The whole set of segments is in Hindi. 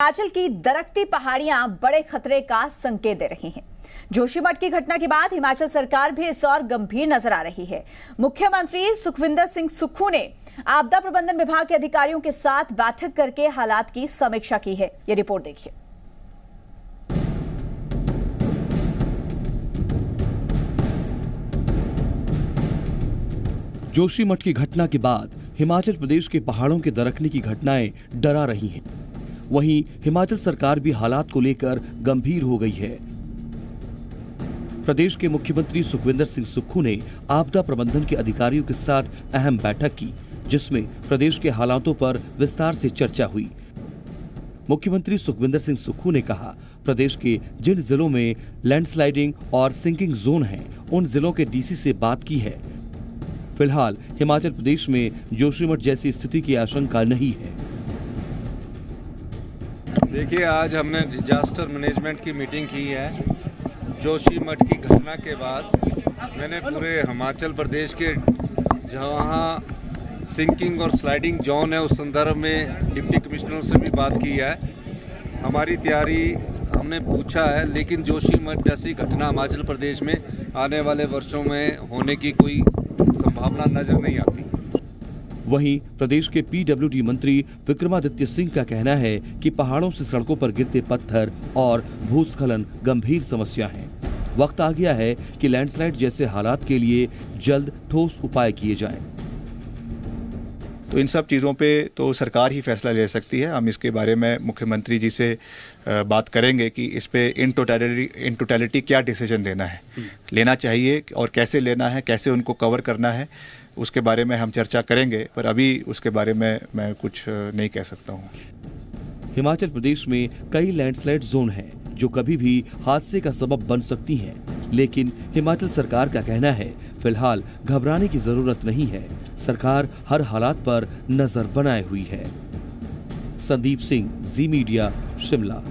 हिमाचल की दरकती पहाड़ियां बड़े खतरे का संकेत दे रही हैं। जोशीमठ की घटना के बाद हिमाचल सरकार भी इस और गंभीर नजर आ रही है। मुख्यमंत्री सुखविंदर सिंह सुक्खू ने आपदा प्रबंधन विभाग के अधिकारियों के साथ बैठक करके हालात की समीक्षा की है। ये रिपोर्ट देखिए। जोशीमठ की घटना के बाद हिमाचल प्रदेश के पहाड़ों के दरकने की घटनाएं डरा रही हैं। वहीं हिमाचल सरकार भी हालात को लेकर गंभीर हो गई है। प्रदेश के मुख्यमंत्री सुखविंदर सिंह सुक्खू ने आपदा प्रबंधन के अधिकारियों के साथ अहम बैठक की, जिसमें प्रदेश के हालातों पर विस्तार से चर्चा हुई। मुख्यमंत्री सुखविंदर सिंह सुक्खू ने कहा, प्रदेश के जिन जिलों में लैंडस्लाइडिंग और सिंकिंग जोन हैं, उन जिलों के डीसी से बात की है। फिलहाल हिमाचल प्रदेश में जोशीमठ जैसी स्थिति की आशंका नहीं है। देखिए, आज हमने डिजास्टर मैनेजमेंट की मीटिंग की है। जोशीमठ की घटना के बाद मैंने पूरे हिमाचल प्रदेश के जहाँ सिंकिंग और स्लाइडिंग जोन है उस संदर्भ में डिप्टी कमिश्नरों से भी बात की है। हमारी तैयारी हमने पूछा है, लेकिन जोशीमठ जैसी घटना हिमाचल प्रदेश में आने वाले वर्षों में होने की कोई संभावना नजर नहीं आती। वहीं प्रदेश के पीडब्ल्यूडी मंत्री विक्रमादित्य सिंह का कहना है कि पहाड़ों से सड़कों पर गिरते पत्थर और भूस्खलन गंभीर समस्या है। वक्त आ गया है कि लैंडस्लाइड जैसे हालात के लिए जल्द ठोस उपाय किए जाएं। तो इन सब चीज़ों पे तो सरकार ही फैसला ले सकती है। हम इसके बारे में मुख्यमंत्री जी से बात करेंगे कि इस पे इन टोटलिटी क्या डिसीजन लेना चाहिए और कैसे लेना है, कैसे उनको कवर करना है, उसके बारे में हम चर्चा करेंगे। पर अभी उसके बारे में मैं कुछ नहीं कह सकता हूँ। हिमाचल प्रदेश में कई लैंडस्लाइड जोन हैं जो कभी भी हादसे का सबब बन सकती हैं, लेकिन हिमाचल सरकार का कहना है फिलहाल घबराने की जरूरत नहीं है। सरकार हर हालात पर नजर बनाए हुई है। संदीप सिंह, जी मीडिया, शिमला।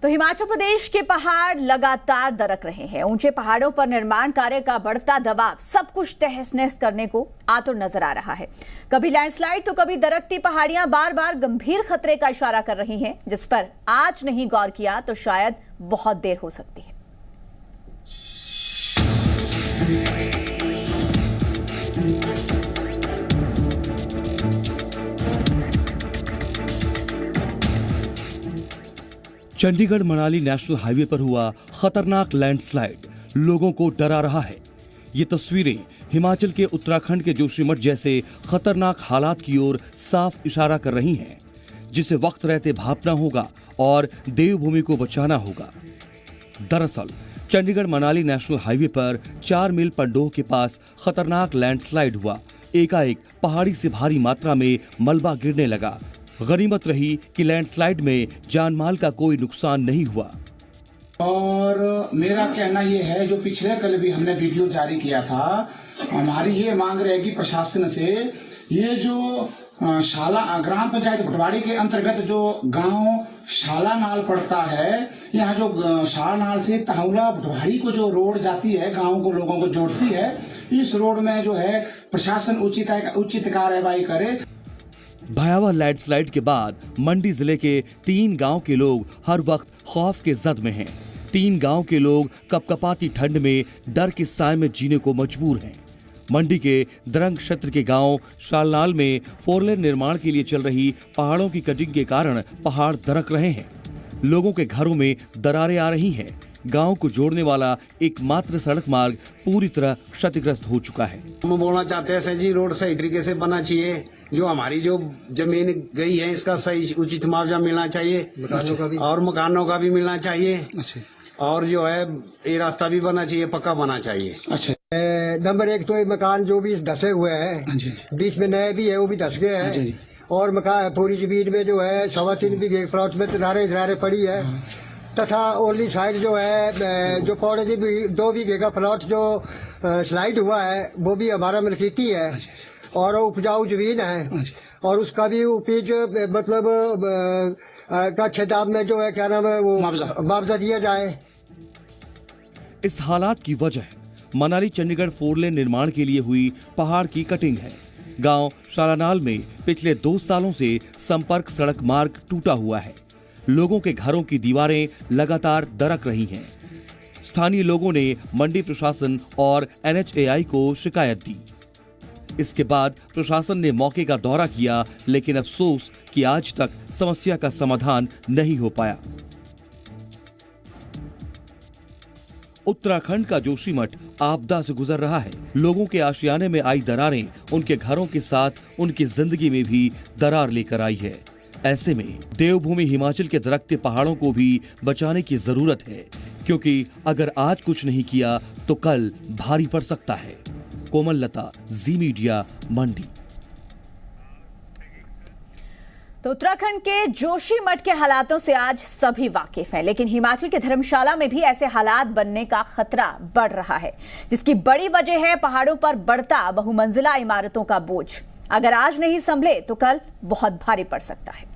तो हिमाचल प्रदेश के पहाड़ लगातार दरक रहे हैं। ऊंचे पहाड़ों पर निर्माण कार्य का बढ़ता दबाव सब कुछ तहस नहस करने को आतुर नजर आ रहा है। कभी लैंडस्लाइड तो कभी दरकती पहाड़ियां बार बार गंभीर खतरे का इशारा कर रही हैं, जिस पर आज नहीं गौर किया तो शायद बहुत देर हो सकती है। चंडीगढ़ मनाली नेशनल हाईवे पर हुआ खतरनाक लैंडस्लाइड लोगों को डरा रहा है। ये तस्वीरें हिमाचल के उत्तराखंड के जोशीमठ जैसे खतरनाक हालात की ओर साफ इशारा कर रही हैं, जिसे वक्त रहते भापना होगा और देवभूमि को बचाना होगा। दरअसल चंडीगढ़ मनाली नेशनल हाईवे पर 4 मील पंडोह के पास खतरनाक लैंडस्लाइड हुआ। एकाएक पहाड़ी से भारी मात्रा में मलबा गिरने लगा। गनीमत रही कि लैंडस्लाइड में जान माल का कोई नुकसान नहीं हुआ। और मेरा कहना यह है, जो पिछले कल भी हमने वीडियो जारी किया था, हमारी ये मांग रहेगी प्रशासन से, ये जो शाला ग्राम पंचायत भटवाड़ी के अंतर्गत जो गांव शाला नाल पड़ता है, यहाँ जो शाला नाल से ताहुला भटवाड़ी को जो रोड जाती है, गांव को लोगों को जोड़ती है, इस रोड में जो है प्रशासन उचित कार्यवाही करे। भयावह लैंडस्लाइड के बाद मंडी जिले के 3 गांव के लोग हर वक्त खौफ के जद में हैं। 3 गांव के लोग कपकपाती ठंड में डर के साए में जीने को मजबूर हैं। मंडी के द्रंग क्षेत्र के गांव शालनाल में 4 लेन निर्माण के लिए चल रही पहाड़ों की कटिंग के कारण पहाड़ दरक रहे हैं। लोगों के घरों में दरारें आ रही हैं। गांव को जोड़ने वाला एकमात्र सड़क मार्ग पूरी तरह क्षतिग्रस्त हो चुका है। हम बोलना चाहते हैं सर जी, रोड सही तरीके से बनना चाहिए। जो हमारी जो जमीन गई है, इसका सही उचित मुआवजा मिलना चाहिए, और मकानों का भी मिलना चाहिए। और जो है ये रास्ता भी बनना चाहिए, पक्का बनना चाहिए। अच्छा, नंबर 1 तो ये मकान जो भी धसे हुए हैं, बीच में नए भी है, वो भी धस गए हैं। और मकान पूरी जमीन में जो है 3.25 बीघे प्लॉट में दरारें पड़ी है। तथा ओली साइड जो है, जो पौड़े 2 बीघे का प्लॉट जो स्लाइड हुआ है, वो भी हमारा मिल्कियती है और उपजाऊ जमीन है। और उसका भी उपज मतलब का खेदाब में जो है, क्या नाम है, वो मुआवजा दिया जाए। इस हालात की वजह मनाली चंडीगढ़ 4 लेन निर्माण के लिए हुई पहाड़ की कटिंग है। गांव शालानाल में पिछले 2 सालों से संपर्क सड़क मार्ग टूटा हुआ है। लोगों के घरों की दीवारें लगातार दरक रही हैं। स्थानीय लोगों ने मंडी प्रशासन और NHAI को शिकायत दी। इसके बाद प्रशासन ने मौके का दौरा किया, लेकिन अफसोस कि आज तक समस्या का समाधान नहीं हो पाया। उत्तराखंड का जोशीमठ आपदा से गुजर रहा है। लोगों के आशियाने में आई दरारें उनके घरों के साथ उनकी जिंदगी में भी दरार लेकर आई है। ऐसे में देवभूमि हिमाचल के दरकते पहाड़ों को भी बचाने की जरूरत है, क्योंकि अगर आज कुछ नहीं किया तो कल भारी पड़ सकता है। कोमल लता, जी मीडिया, मंडी। तो उत्तराखंड के जोशीमठ के हालातों से आज सभी वाकिफ हैं, लेकिन हिमाचल के धर्मशाला में भी ऐसे हालात बनने का खतरा बढ़ रहा है, जिसकी बड़ी वजह है पहाड़ों पर बढ़ता बहुमंजिला इमारतों का बोझ। अगर आज नहीं संभले तो कल बहुत भारी पड़ सकता है।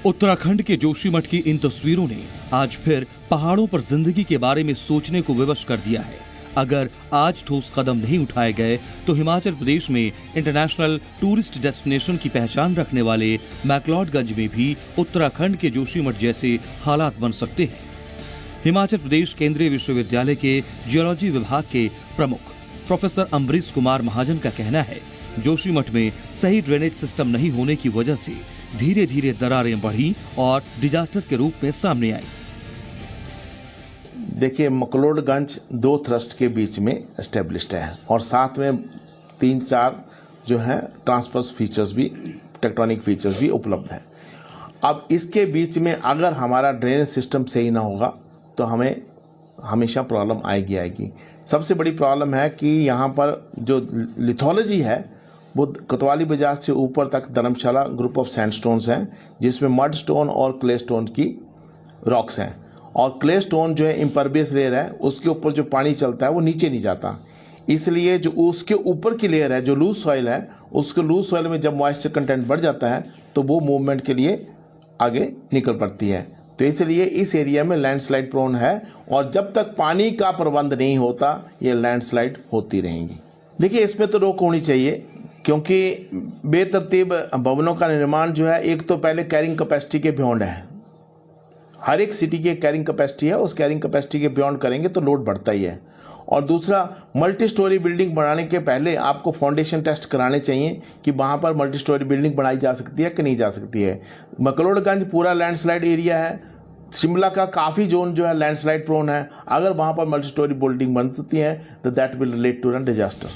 उत्तराखंड के जोशीमठ की इन तस्वीरों ने आज फिर पहाड़ों पर जिंदगी के बारे में सोचने को विवश कर दिया है। अगर आज ठोस कदम नहीं उठाए गए तो हिमाचल प्रदेश में इंटरनेशनल टूरिस्ट डेस्टिनेशन की पहचान रखने वाले मैक्लोडगंज में भी उत्तराखंड के जोशीमठ जैसे हालात बन सकते हैं। हिमाचल प्रदेश केंद्रीय विश्वविद्यालय के जियोलॉजी विभाग के प्रमुख प्रोफेसर अम्बरीश कुमार महाजन का कहना है, जोशीमठ में सही ड्रेनेज सिस्टम नहीं होने की वजह से धीरे धीरे दरारें बढ़ी और डिजास्टर के रूप में सामने आई। देखिए, मैक्लोडगंज 2 थ्रस्ट के बीच में एस्टेब्लिश्ड है और साथ में 3-4 जो है ट्रांसवर्स फीचर्स भी, टेक्टोनिक फीचर्स भी उपलब्ध है। अब इसके बीच में अगर हमारा ड्रेनेज सिस्टम सही ना होगा तो हमें हमेशा प्रॉब्लम आएगी। सबसे बड़ी प्रॉब्लम है कि यहाँ पर जो लिथोलॉजी है वो कोतवाली बाजार से ऊपर तक धर्मशाला ग्रुप ऑफ सैंडस्टोन्स हैं, जिसमें मड स्टोन और क्ले स्टोन की रॉक्स हैं। और क्ले स्टोन जो है इम्परवियस लेयर है, उसके ऊपर जो पानी चलता है वो नीचे नहीं जाता, इसलिए जो उसके ऊपर की लेयर है जो लूज सॉइल है, उसके लूज सॉइल में जब मॉइस्चर कंटेंट बढ़ जाता है तो वो मूवमेंट के लिए आगे निकल पड़ती है। तो इसलिए इस एरिया में लैंडस्लाइड प्रोन है और जब तक पानी का प्रबंध नहीं होता ये लैंडस्लाइड होती रहेंगी। देखिए, इसमें तो रोक होनी चाहिए, क्योंकि बेतरतीब भवनों का निर्माण जो है, एक तो पहले कैरिंग कैपेसिटी के बियॉन्ड है। हर एक सिटी की कैरिंग कैपेसिटी है, उस कैरिंग कैपेसिटी के बियॉन्ड करेंगे तो लोड बढ़ता ही है। और दूसरा, मल्टी स्टोरी बिल्डिंग बनाने के पहले आपको फाउंडेशन टेस्ट कराने चाहिए कि वहाँ पर मल्टी स्टोरी बिल्डिंग बनाई जा सकती है कि नहीं जा सकती है। मैक्लोडगंज पूरा लैंडस्लाइड एरिया है, शिमला का काफ़ी जोन जो है लैंडस्लाइड प्रोन है। अगर वहाँ पर मल्टी स्टोरी बिल्डिंग बन सकती है तो that will relate to an disaster.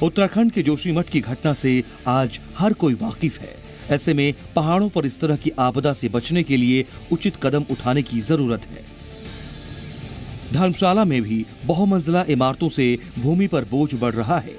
Uttarakhand के जोशीमठ की घटना से आज हर कोई वाकिफ है। ऐसे में पहाड़ों पर इस तरह की आपदा से बचने के लिए उचित कदम उठाने की जरूरत है। धर्मशाला में भी बहुमंजिला इमारतों से भूमि पर बोझ बढ़ रहा है।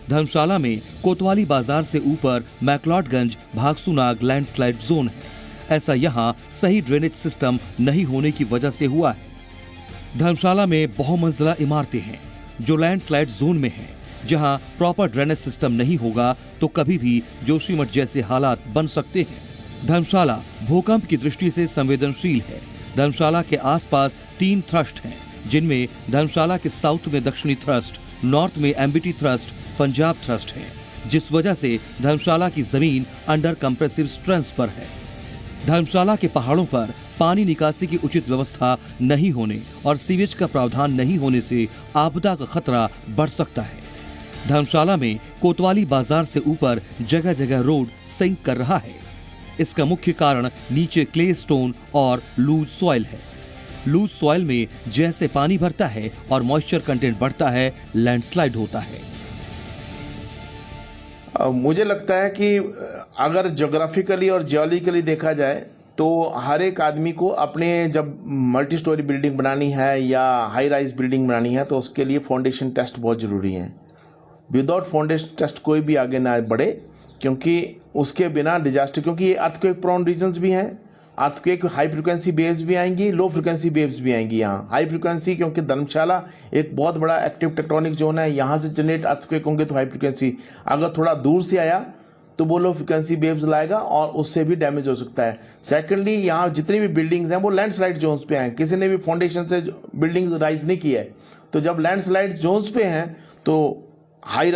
धर्मशाला में कोतवाली बाजार से ऊपर मैक्लोडगंज भागसूनाग लैंडस्लाइड जोन है। ऐसा यहाँ सही ड्रेनेज सिस्टम नहीं होने की वजह से हुआ है। धर्मशाला में बहुमंजिला इमारतें हैं जो लैंडस्लाइड जोन में हैं। जहां प्रॉपर ड्रेनेज सिस्टम नहीं होगा तो कभी भी जोशीमठ जैसे हालात बन सकते हैं। धर्मशाला भूकंप की दृष्टि से संवेदनशील है। धर्मशाला के आसपास 3 थ्रस्ट हैं, जिनमें धर्मशाला के साउथ में दक्षिणी थ्रस्ट, नॉर्थ में एम्बिटी थ्रस्ट, पंजाब थ्रस्ट है, जिस वजह से धर्मशाला की जमीन अंडर कंप्रेसिव स्ट्रेंथ पर है। धर्मशाला के पहाड़ों पर पानी निकासी की उचित व्यवस्था नहीं होने और सीवेज का प्रावधान नहीं होने से आपदा का खतरा बढ़ सकता है। धर्मशाला में कोतवाली बाजार से ऊपर जगह जगह रोड सिंक कर रहा है। इसका मुख्य कारण नीचे क्ले स्टोन और लूज सॉइल है। लूज सॉइल में जैसे पानी भरता है और मॉइस्चर कंटेंट बढ़ता है, लैंडस्लाइड होता है। मुझे लगता है कि अगर ज्योग्राफिकली और जियोलॉजिकली देखा जाए तो हर एक आदमी को अपने जब मल्टी स्टोरी बिल्डिंग बनानी है या हाई राइज बिल्डिंग बनानी है तो उसके लिए फाउंडेशन टेस्ट बहुत ज़रूरी है। विदाउट फाउंडेशन टेस्ट कोई भी आगे ना बढ़े, क्योंकि उसके बिना डिजास्टर, क्योंकि ये अर्थक्वेक प्रोन रीजन्स भी हैं, अर्थक्वेक हाई फ्रिक्वेंसी वेव्स भी आएंगी, लो फ्रिक्वेंसी वेव्स भी आएंगी। यहाँ हाई फ्रिक्वेंसी क्योंकि धर्मशाला एक बहुत बड़ा एक्टिव टेक्टोनिक जोन है, यहाँ से जनरेट अर्थक्वेक होंगे तो हाई फ्रिक्वेंसी, अगर थोड़ा दूर से आया तो वो लो फ्रिक्वेंसी वेव्स लाएगा और उससे भी डैमेज हो सकता है। सेकेंडली, यहाँ जितनी भी बिल्डिंग्स हैं वो लैंडस्लाइड जोन्स पे हैं, किसी ने भी फाउंडेशन से बिल्डिंग राइज नहीं की है, तो जब लैंडस्लाइड जोन्स पे हैं तो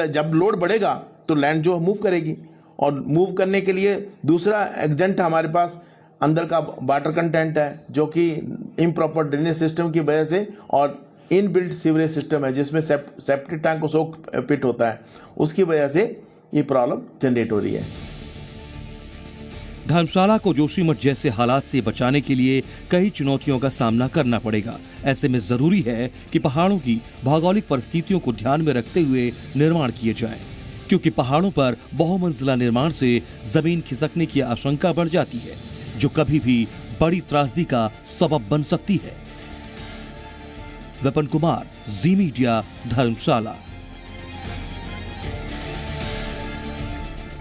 जब लोड बढ़ेगा तो लैंड जो मूव करेगी, और मूव करने के लिए दूसरा एग्जेंट हमारे पास अंदर का वाटर कंटेंट है, जो कि इम्प्रॉपर ड्रेनेज सिस्टम की वजह से और इनबिल्ट सीवरेज सिस्टम है जिसमें सेप्टिक टैंक को सोक पिट होता है, उसकी वजह से ये प्रॉब्लम जनरेट हो रही है। धर्मशाला को जोशीमठ जैसे हालात से बचाने के लिए कई चुनौतियों का सामना करना पड़ेगा। ऐसे में जरूरी है कि पहाड़ों की भौगोलिक परिस्थितियों को ध्यान में रखते हुए निर्माण किए जाएं, क्योंकि पहाड़ों पर बहुमंजिला निर्माण से जमीन खिसकने की आशंका बढ़ जाती है, जो कभी भी बड़ी त्रासदी का सबब बन सकती है। विपिन कुमार, जी मीडिया, धर्मशाला।